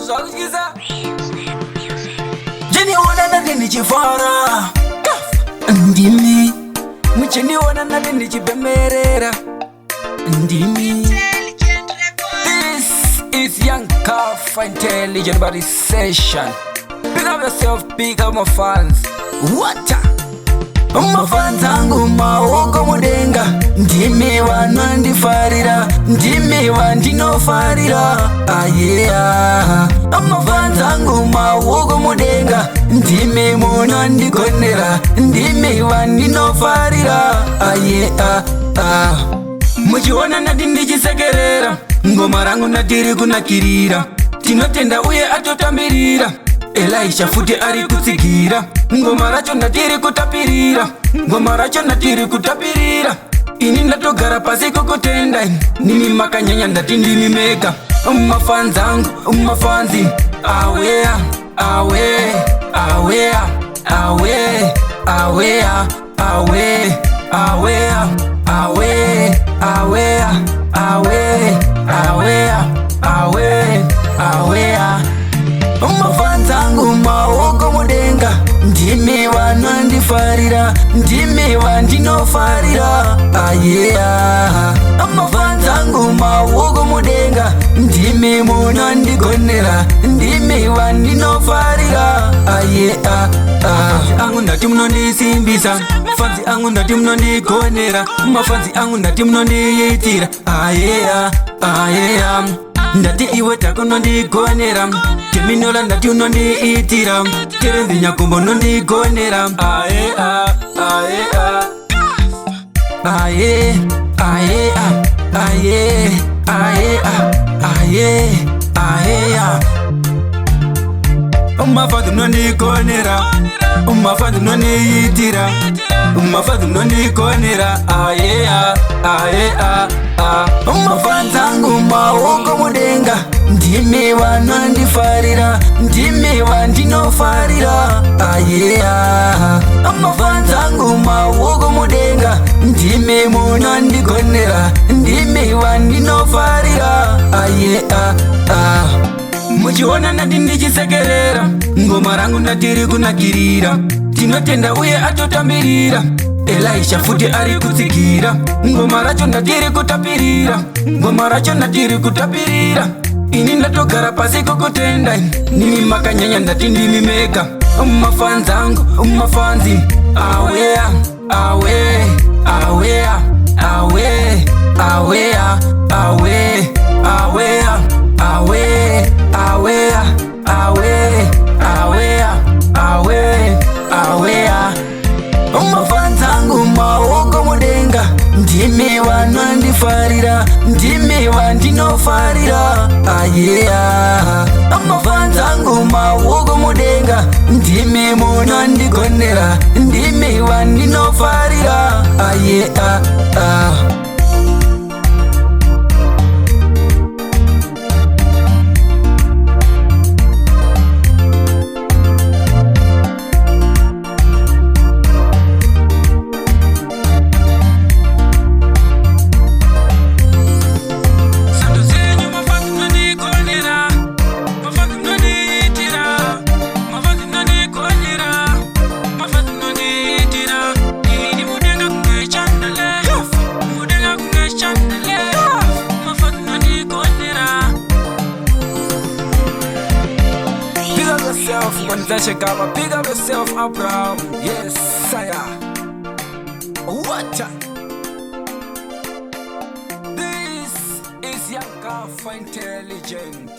Zwakusikiza Jeniona nati ndichifara Ndimi Mucheniona nati ndichipemerera Ndimi This is Young Kaffa Intelligent Body Session. Pick up yourself, pick up my fans. What? Mafans angu maoko mudenga ndimi wanandifarira ndimi wandinofarira yeah. Mafans angu maoko mudenga ndimi munandigonera ndimi wandinofarira yeah. Muchiona nati ndichisekerera ngoma rangu natiri kunakirira tinotenda uye atotambirira Elisha futi ari kutsigira ngoma racho natiri kutapirira ngoma racho natiri kutapirira ini ndatogara pasi kokotenda nimi makanyanya ndati ndimi mega mafans angu mafanzi awea awea awea awea awea awea awea awea awea awea awea awea awea Mafans angu maoko mudenga ndimi wanandifarira ndimi wandinofarira yeah. Mafans angu maoko mudenga ndimi munandigonera ndimi wandinofarira yeah. Angu ndati munondisimbisa Fanzi angu ndati munondigonera Mafanzi angu ndati munondiitira yeah. Yeah. Ndati iwe tako nondigonera Teminola ndati unondiitira Kerenzi nyakumbo nondigonera aye aye aye aye aye aye aye Mafans nondigonera Mafans nondiitira Mafans nondigonera aye aye Mafans angu maoko mudenga ndimi wanandifarira ndimi wandinofarira yeah. Mafans angu maoko mudenga ndimi munandigonera ndimi wandinofarira yeah. Muchiona nati ndichisekerera ngoma rangu natiri kunakirira tinotenda uye atotambirira Elisha futi ari kutsigira ngoma racho natiri kutapirira ngoma racho natiri kutapirira ini ndatogara pasi kokotenda nimi makanyanya ndati ndimi mega mafans angu mafanzi awea awea awea awea awea awea awea awea awea awea awea awea awea Mafans angu maoko mudenga ndimi wanandifarira ndimi wandinofarira yeah. Mafans angu maoko mudenga ndimi munandigonera ndimi wandinofarira yeah. Pick up yourself, I'm proud. Yes, sire. What? This is Young Kaffa Intelligent.